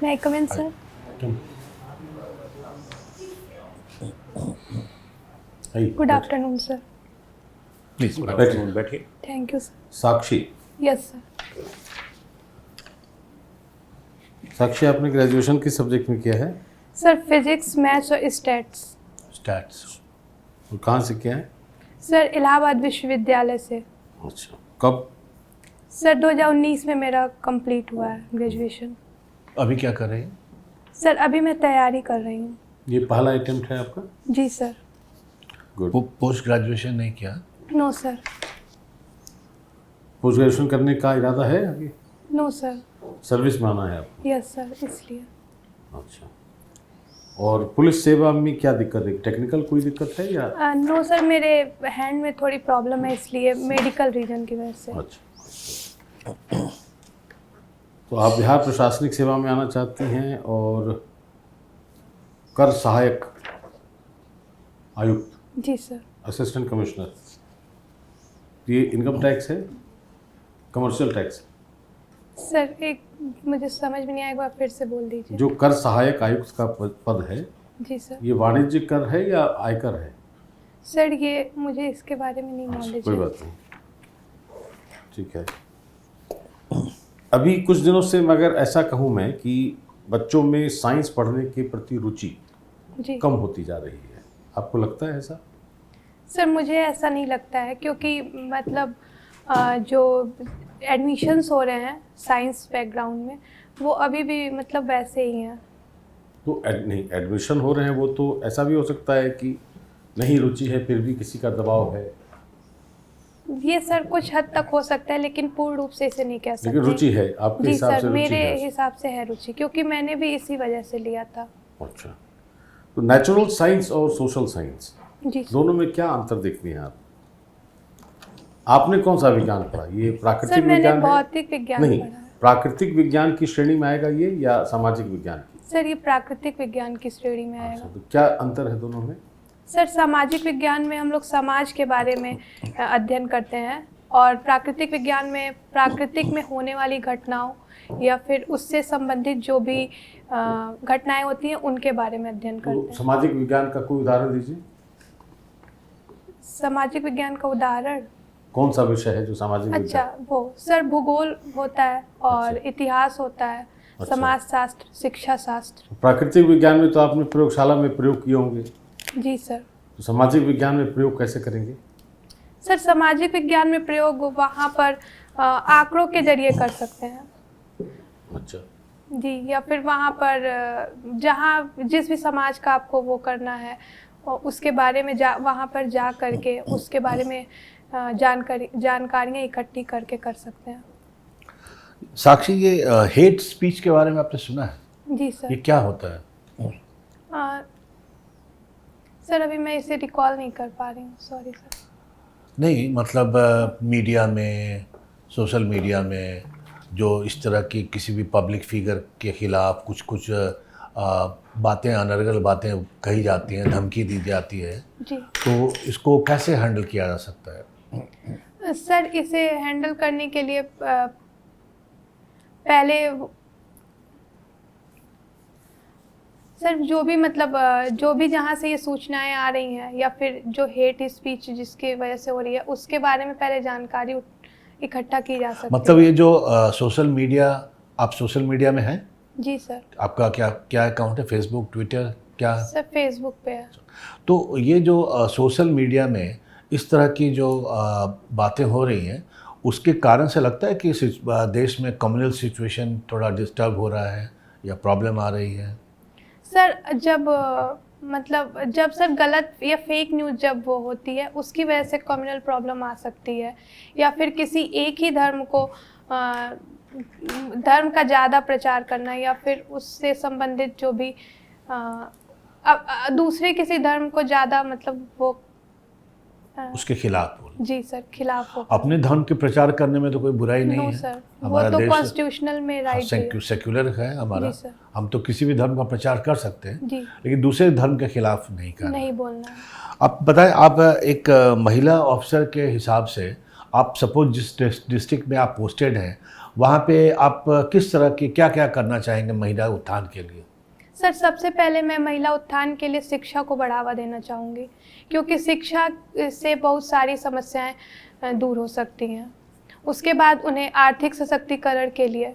May I come in, sir? Good afternoon, sir. Please बैठिए। Thank you, sir. Sakshi, Yes, sir. साक्षी आपने graduation किस subject में किया है? Sir, physics, maths और stats. स्टैट्स। और कहाँ से किया है? सर इलाहाबाद विश्वविद्यालय से। अच्छा, कब? सर 2019 में मेरा कंप्लीट हुआ है ग्रेजुएशन। अभी क्या कर रहे हैं? सर अभी मैं तैयारी कर रही हूँ। ये पहला अटेम्प्ट है आपका? जी सर। गुड। पोस्ट ग्रेजुएशन नहीं किया? No sir. पोस्ट ग्रेजुएशन करने का इरादा है आगे? No sir. सर्विस में आना है आपको? यस सर, इसलिए। अच्छा, और पुलिस सेवा में क्या दिक्कत है? टेक्निकल कोई दिक्कत है या? नो सर, मेरे हैंड में थोड़ी प्रॉब्लम है, इसलिए मेडिकल रीजन की वजह से। अच्छा, तो आप बिहार प्रशासनिक सेवा में आना चाहती हैं और कर सहायक आयुक्त, जी सर। असिस्टेंट कमिश्नर, ये इनकम टैक्स है, कमर्शियल टैक्स? सर एक मुझे समझ में नहीं आया, एक बार फिर से बोल दीजिए। जो कर सहायक आयुक्त का पद है, जी सर। ये वाणिज्यिक कर है या आयकर है? सर ये मुझे इसके बारे में नहीं अच्छा, नॉलेज कोई है। बात नहीं, ठीक है। अभी कुछ दिनों से मगर ऐसा कहूँ मैं कि बच्चों में साइंस पढ़ने के प्रति रुचि जी कम होती जा रही है, आपको लगता है ऐसा? सर मुझे ऐसा नहीं लगता है, क्योंकि मतलब जो एडमिशन्स हो रहे हैं साइंस बैकग्राउंड में, वो अभी भी मतलब वैसे ही हैं। तो नहीं, एडमिशन हो रहे हैं वो तो ऐसा भी हो सकता है कि नहीं रुचि है फिर भी किसी का दबाव है। ये सर कुछ हद तक हो सकता है, लेकिन पूर्ण रूप से इसे नहीं कह सकते। लेकिन रुचि है आपके जी हिसाब सर, से? रुचि मेरे है। हिसाब से है रुचि, क्योंकि मैंने भी इसी वजह से लिया था। अच्छा, तो नेचुरल साइंस और सोशल साइंस जी सर। दोनों में क्या अंतर देखती हैं आप? आपने कौन सा विज्ञान पढ़ा? ये सर प्राकृतिक मैंने विज्ञान है? भौतिक विज्ञान नहीं, पढ़ा है। प्राकृतिक विज्ञान की श्रेणी में आएगा ये या सामाजिक विज्ञान की? सर ये प्राकृतिक विज्ञान की श्रेणी में अच्छा, आएगा। तो क्या अंतर है दोनों में? सर सामाजिक विज्ञान में हम लोग समाज के बारे में अध्ययन करते हैं, और प्राकृतिक विज्ञान में प्राकृतिक में होने वाली घटनाओं या फिर उससे संबंधित जो भी घटनाएं होती हैं उनके बारे में अध्ययन करते तो हैं। सामाजिक विज्ञान का कोई उदाहरण दीजिए। सामाजिक विज्ञान का उदाहरण? कौन सा विषय है जो सामाजिक अच्छा, विज्ञान? वो सर भूगोल होता है और अच्छा। इतिहास होता है, अच्छा। समाज शास्त्र, शिक्षा शास्त्र। प्राकृतिक विज्ञान में तो आपने प्रयोगशाला में प्रयोग किए होंगे, जी सर। तो सामाजिक विज्ञान में प्रयोग कैसे करेंगे? सर सामाजिक विज्ञान में प्रयोग वहाँ पर आंकड़ों के जरिए कर सकते हैं। अच्छा, जी, या फिर वहाँ पर जहाँ जिस भी समाज का आपको वो करना है और उसके बारे में वहाँ पर जा करके उसके बारे में जानकारियाँ इकट्ठी करके कर सकते हैं। साक्षी, ये हेट स्पीच के बारे में आपने सुना है? जी ये सर। क्या होता है? सर अभी मैं इसे रिकॉल नहीं कर पा रही हूँ, सॉरी सर। नहीं मतलब मीडिया में, सोशल मीडिया में जो इस तरह की किसी भी पब्लिक फिगर के खिलाफ कुछ कुछ बातें, अनर्गल बातें कही जाती हैं, धमकी दी जाती है, जी, तो इसको कैसे हैंडल किया जा सकता है? सर इसे हैंडल करने के लिए पहले सर जो भी मतलब जो भी जहाँ से ये सूचनाएं आ रही हैं या फिर जो हेट स्पीच जिसकी वजह से हो रही है उसके बारे में पहले जानकारी इकट्ठा की जा सकती है। मतलब ये जो सोशल मीडिया, आप सोशल मीडिया में हैं? जी सर। आपका क्या अकाउंट है? फेसबुक, ट्विटर, क्या? सर फेसबुक पे है। तो ये जो सोशल मीडिया में इस तरह की जो बातें हो रही हैं, उसके कारण से लगता है कि देश में कम्युनल सिचुएशन थोड़ा डिस्टर्ब हो रहा है या प्रॉब्लम आ रही है? सर जब सर गलत या फेक न्यूज़ जब वो होती है उसकी वजह से कम्युनल प्रॉब्लम आ सकती है, या फिर किसी एक ही धर्म को धर्म का ज़्यादा प्रचार करना, या फिर उससे संबंधित जो भी दूसरे किसी धर्म को ज़्यादा मतलब वो उसके खिलाफ हो। जी सर, खिलाफ हो। अपने धर्म के प्रचार करने में तो कोई बुराई नहीं नो है। सर, वो हमारा तो देश कॉन्स्टिट्यूशनल में राइट है। सेक्युलर है हमारा। जी सर। हम तो किसी भी धर्म का प्रचार कर सकते हैं, जी, लेकिन दूसरे धर्म के खिलाफ नहीं करना। नहीं बोलना है। आप बताएं, आप एक महिला ऑफिसर के हिसाब से आप सपोज जिस डिस्ट्रिक्ट में आप पोस्टेड हैं वहाँ पे आप किस तरह की क्या क्या करना चाहेंगे महिला उत्थान के लिए? सर सबसे पहले मैं महिला उत्थान के लिए शिक्षा को बढ़ावा देना चाहूँगी, क्योंकि शिक्षा से बहुत सारी समस्याएं दूर हो सकती हैं। उसके बाद उन्हें आर्थिक सशक्तिकरण के लिए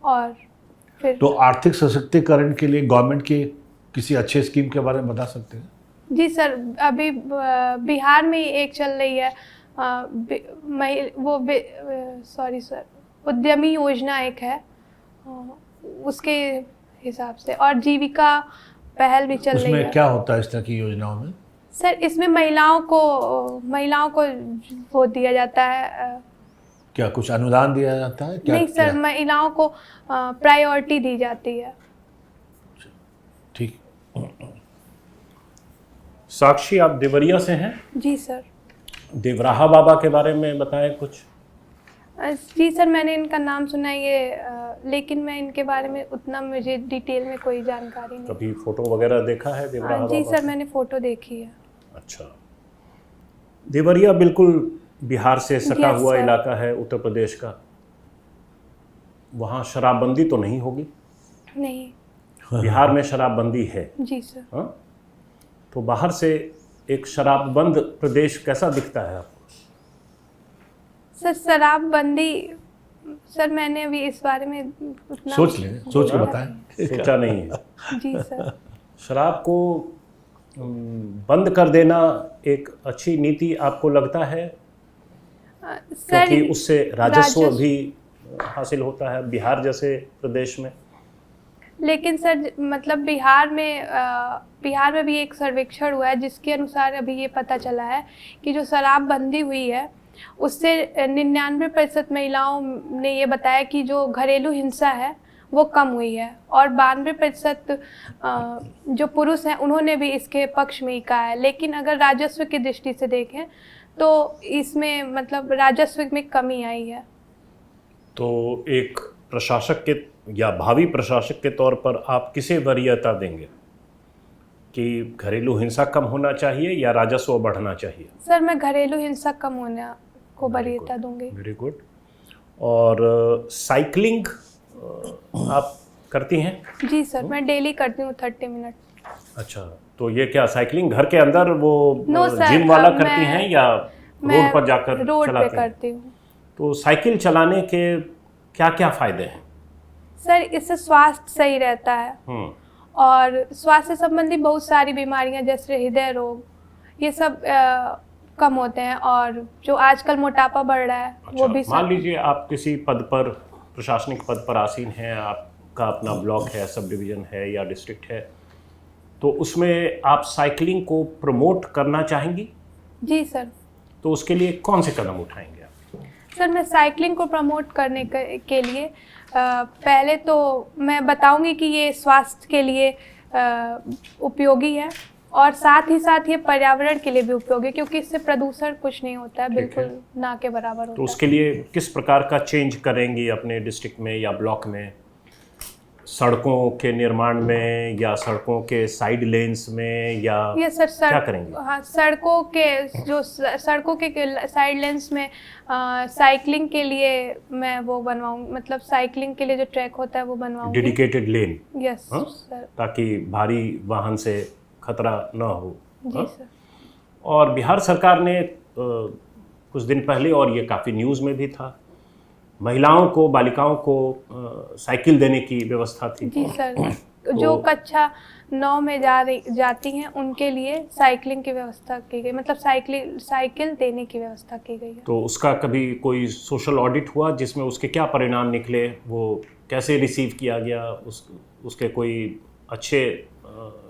और फिर तो आर्थिक सशक्तिकरण के लिए गवर्नमेंट की किसी अच्छे स्कीम के बारे में बता सकते हैं? जी सर, अभी बिहार में ही एक चल रही है सॉरी सर, उद्यमी योजना एक है, उसके हिसाब से, और जीविका पहल भी चल रही है। उसमें क्या होता है इस तरह की योजनाओं में? सर इसमें महिलाओं को वो दिया जाता है। क्या कुछ अनुदान दिया जाता है क्या? नहीं सर, महिलाओं को प्रायोरिटी दी जाती है। ठीक। साक्षी, आप देवरिया से हैं? जी सर। देवराहा बाबा के बारे में बताएं कुछ। जी सर, मैंने इनका नाम सुना है ये, लेकिन मैं इनके बारे में उतना मुझे डिटेल में कोई जानकारी नहीं। कभी फोटो वगैरह देखा है देवराहा जी बाबा? सर, मैंने फ़ोटो देखी है। अच्छा। देवरिया बिल्कुल बिहार से सटा Yes, हुआ sir. इलाका है, उत्तर प्रदेश का। वहाँ शराबबंदी तो नहीं होगी? नहीं। बिहार में शराबबंदी है। जी सर। हाँ? तो बाहर से एक शराबबंद प्रदेश कैसा दिखता है आपको? सर शराबबंदी, सर मैंने अभी इस बारे में उतना सोच लें, सोच के बताएं। सोचा नहीं है। जी सर। शराब को बंद कर देना एक अच्छी नीति आपको लगता है? सर क्योंकि उससे राजस्व भी हासिल होता है बिहार जैसे प्रदेश में। लेकिन सर मतलब बिहार में भी एक सर्वेक्षण हुआ है जिसके अनुसार अभी ये पता चला है कि जो शराबबंदी हुई है उससे 99% महिलाओं ने ये बताया कि जो घरेलू हिंसा है वो कम हुई है, और 92% जो पुरुष हैं उन्होंने भी इसके पक्ष में ही कहा है। लेकिन अगर राजस्व की दृष्टि से देखें तो इसमें मतलब राजस्व में कमी आई है। तो एक प्रशासक के या भावी प्रशासक के तौर पर आप किसे वरीयता देंगे कि घरेलू हिंसा कम होना चाहिए या राजस्व बढ़ना चाहिए? सर मैं घरेलू हिंसा कम होने को वरीयता दूंगी। Very good. और साइकिलिंग आप करती हैं? जी सर, मैं डेली करती हूँ 30 मिनट। अच्छा, तो ये क्या साइकिलिंग घर के अंदर वो नो सर, जिम वाला करती हैं या रोड पर जाकर रोड पे चलाती हैं? करती हूँ। तो साइकिल चलाने के क्या क्या फायदे हैं? सर इससे स्वास्थ्य सही रहता है और स्वास्थ्य संबंधी बहुत सारी बीमारियां जैसे हृदय रोग ये सब कम होते हैं, और जो आजकल मोटापा बढ़ रहा है वो भी मान लीजिए आप किसी पद पर, प्रशासनिक पद पर आसीन हैं, आपका अपना ब्लॉक है, सब डिवीज़न है या डिस्ट्रिक्ट है, तो उसमें आप साइकिलिंग को प्रमोट करना चाहेंगी? जी सर। तो उसके लिए कौन से कदम उठाएंगे आप? सर मैं साइकिलिंग को प्रमोट करने के लिए पहले तो मैं बताऊंगी कि ये स्वास्थ्य के लिए उपयोगी है, और साथ ही साथ ये पर्यावरण के लिए भी उपयोगी है, क्योंकि इससे प्रदूषण कुछ नहीं होता है, बिल्कुल ना के बराबर होता है। तो उसके लिए किस प्रकार का चेंज करेंगी अपने डिस्ट्रिक्ट में या ब्लॉक में? सड़कों के निर्माण में या सड़कों के साइड लेन्स में या ये सर क्या करेंगे? हाँ, सड़कों के साइड लेंस में साइकिलिंग के लिए मैं वो बनवाऊँ, मतलब साइकिलिंग के लिए जो ट्रैक होता है वो बनवाऊँगी। Dedicated lane? Yes sir. ताकि भारी वाहन से खतरा न हो। जी सर। और बिहार सरकार ने कुछ दिन पहले, और ये काफ़ी न्यूज़ में भी था, महिलाओं को, बालिकाओं को साइकिल देने की व्यवस्था थी। जी सर। जो कक्षा 9 में जाती हैं उनके लिए साइकिलिंग की व्यवस्था की गई, मतलब साइकिल देने की व्यवस्था की गई है। तो उसका कभी कोई सोशल ऑडिट हुआ जिसमें उसके क्या परिणाम निकले, वो कैसे रिसीव किया गया, उसके कोई अच्छे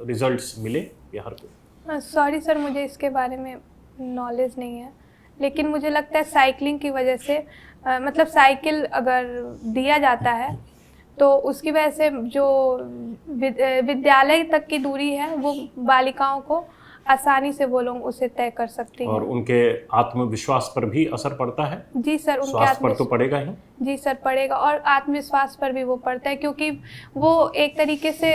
रिजल्ट्स मिले बिहार को? सॉरी सर, मुझे इसके बारे में नॉलेज नहीं है, लेकिन मुझे लगता है साइकिलिंग की वजह से मतलब साइकिल अगर दिया जाता है तो उसकी वजह से जो विद्यालय तक की दूरी है वो बालिकाओं को आसानी से वो लोग उसे तय कर सकती हैं। और उनके आत्मविश्वास पर भी असर पड़ता है? जी सर, उनके स्वास्थ्य पर तो पड़ेगा ही। जी सर पड़ेगा, और आत्मविश्वास पर भी वो पड़ता है, क्योंकि वो एक तरीके से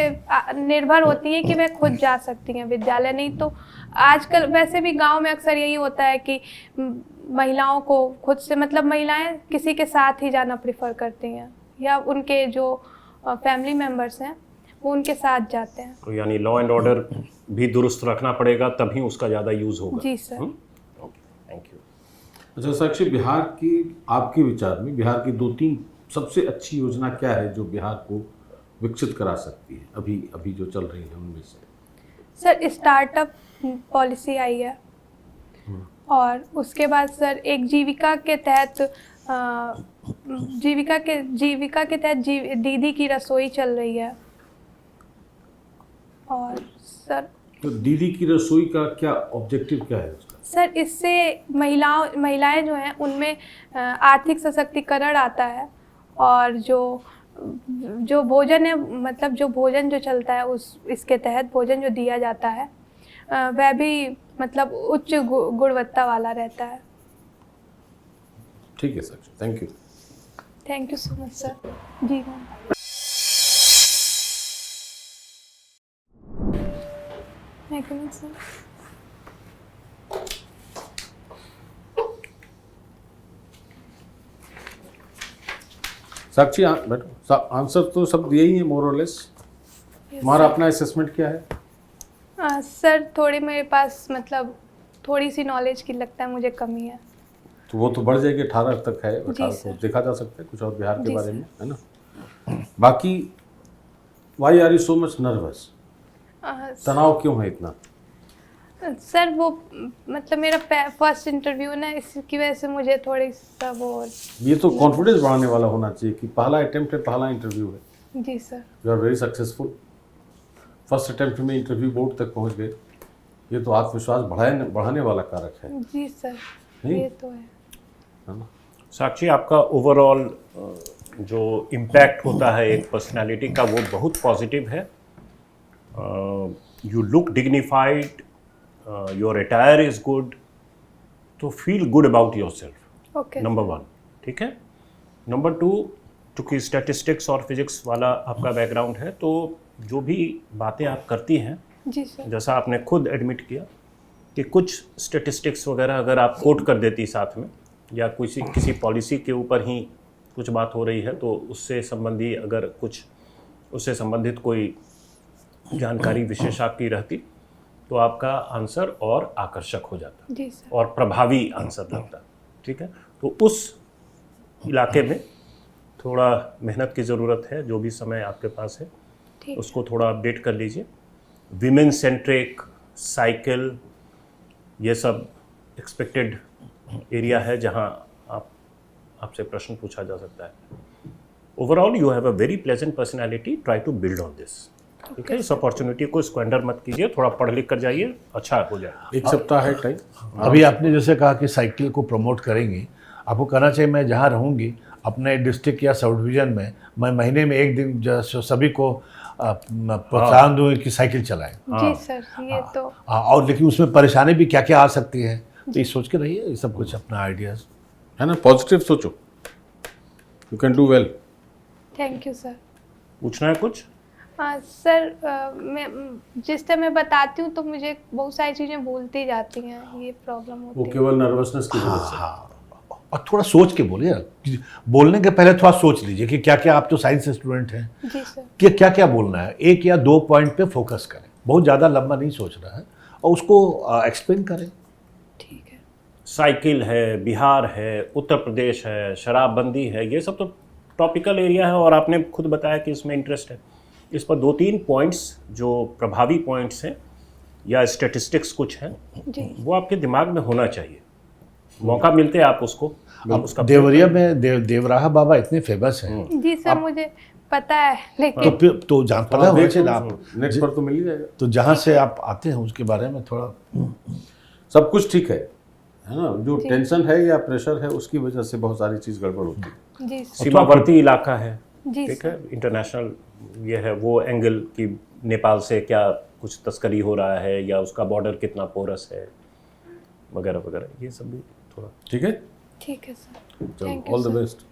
निर्भर होती है कि वे खुद जा सकती हैं विद्यालय। नहीं तो आजकल वैसे भी गांव में अक्सर यही होता है कि महिलाओं को खुद से, मतलब महिलाएं किसी के साथ ही जाना प्रेफर करती हैं, या उनके जो फैमिली मेम्बर्स हैं वो उनके साथ जाते हैं। तो यानी लॉ एंड ऑर्डर भी दुरुस्त रखना पड़ेगा, तभी उसका ज़्यादा यूज़ होगा। जी सर। Okay, thank you. अच्छा साक्षी, बिहार की आपके विचार में बिहार की 2-3 सबसे अच्छी योजना क्या है जो बिहार को विकसित करा सकती है अभी जो चल रही है उनमें से? सर, स्टार्टअप पॉलिसी आई है, और उसके बाद सर एक जीविका के तहत दीदी की रसोई चल रही है। और सर, तो दीदी की रसोई का क्या ऑब्जेक्टिव क्या है उसका? सर इससे महिलाएं जो हैं उनमें आर्थिक सशक्तिकरण आता है, और जो भोजन है, मतलब जो भोजन जो चलता है इसके तहत भोजन जो दिया जाता है वह भी मतलब उच्च गुणवत्ता वाला रहता है। ठीक है sir, thank you. Thank you so much sir. जी मैम। सर, साक्षी बैठो, आंसर तो सब दिए ही है मोर और लेस। तुम्हारा अपना असेसमेंट क्या है? सर थोड़ी मेरे पास मतलब थोड़ी सी नॉलेज की लगता है मुझे कमी है। तो वो तो बढ़ जाएगी, 18 तक है, 18 सर। को देखा जा सकता है कुछ और बिहार के जी बारे सर। में, है ना। बाकी why are you so much nervous? तनाव क्यों है इतना? सर वो मतलब मेरा फर्स्ट इंटरव्यू ना, इसकी वजह से मुझे थोड़ी सा वो। ये तो कॉन्फिडेंस बढ़ाने वाला होना चाहिए कि पहला अटेम्प्ट है, पहला इंटरव्यू है। जी sir. You are very successful. First attempt में इंटरव्यू बोर्ड तक पहुंच गए, ये तो आत्मविश्वास बढ़ाने वाला कारक है। जी सर, नहीं? ये तो है ना? साक्षी, आपका ओवरऑल जो इम्पैक्ट होता है एक पर्सनालिटी का वो बहुत पॉजिटिव है। You look dignified, your attire is good, तो feel good about yourself. Okay. Number 1, ठीक है। नंबर 2, चूँकि स्टैटिस्टिक्स और फिजिक्स वाला आपका बैकग्राउंड है, तो जो भी बातें आप करती हैं, जी सर। जैसा आपने खुद एडमिट किया कि कुछ स्टैटिस्टिक्स वगैरह अगर आप कोट कर देती साथ में, या किसी पॉलिसी के ऊपर ही कुछ बात हो रही है, तो उससे संबंधी अगर कुछ उससे संबंधित कोई जानकारी विशेष आपकी रहती, तो आपका आंसर और आकर्षक हो जाता जी सर। और प्रभावी आंसर लगता। ठीक है, तो उस इलाके में थोड़ा मेहनत की ज़रूरत है। जो भी समय आपके पास है ठीक। उसको थोड़ा अपडेट कर लीजिए। विमेन सेंट्रिक, साइकिल, ये सब एक्सपेक्टेड एरिया है जहां आपसे प्रश्न पूछा जा सकता है। Overall you have a very pleasant personality, try to build on this. ठीक है, इस अपॉर्चुनिटी को स्क्वेंडर मत कीजिए, थोड़ा पढ़ लिख कर जाइए, अच्छा हो जाएगा। 1 सप्ताह है टाइम। अभी आपने जैसे कहा कि साइकिल को प्रमोट करेंगे, आपको करना चाहिए, मैं जहाँ रहूँगी अपने डिस्ट्रिक्ट या सब डिवीज़न में, मैं महीने में 1 दिन जो सभी को प्रोत्साहन दूँ कि साइकिल चलाएं। जी सर, ये तो और लेकिन उसमें परेशानी भी क्या क्या आ सकती है, तो ये सोच के रहिए, ये सब कुछ अपना आइडियाज़ है ना, पॉजिटिव सोचो, you can do well. Thank you sir. पूछना है कुछ? सर मैं जिस टाइम मैं बताती हूँ तो मुझे बहुत सारी चीज़ें भूलती जाती हैं, ये प्रॉब्लम वो होती है। केवल नर्वसनेस की वजह से। हाँ, और थोड़ा सोच के बोलिए, बोलने के पहले थोड़ा सोच लीजिए कि क्या क्या, आप तो साइंस स्टूडेंट हैं, जी सर। कि क्या क्या बोलना है। 1 या 2 पॉइंट पे फोकस करें, बहुत ज़्यादा लंबा नहीं सोच रहा है, और उसको एक्सप्लेन करें। ठीक है। साइकिल है, बिहार है, उत्तर प्रदेश है, शराबबंदी है, ये सब तो टॉपिकल एरिया है, और आपने खुद बताया कि इसमें इंटरेस्ट है। इस पर 2-3 पॉइंट्स जो प्रभावी पॉइंट्स हैं या स्टैटिस्टिक्स कुछ हैं, जी। वो आपके दिमाग में होना चाहिए। मौका मिलते आप उसको अब उसका देवरिया में देवराहा बाबा इतने फेमस हैं, जी सर, मुझे पता है, तो लेकिन फिर तो जान पता होना चाहिए आप, नेट पर तो मिल ही जाएगा। तो जहाँ से आप आते हैं उसके बारे में थोड़ा। सब कुछ ठीक है ना। जो टेंशन है या प्रेशर है उसकी वजह से बहुत सारी चीज़ गड़बड़ होती है। जी सर। सीमावर्ती इलाका है, जी ठीक सर। है, इंटरनेशनल ये है वो एंगल कि नेपाल से क्या कुछ तस्करी हो रहा है, या उसका बॉर्डर कितना पोरस है, वगैरह वगैरह, ये सब भी थोड़ा। ठीक है, ठीक है सर। चलो, thank you all the sir. Best.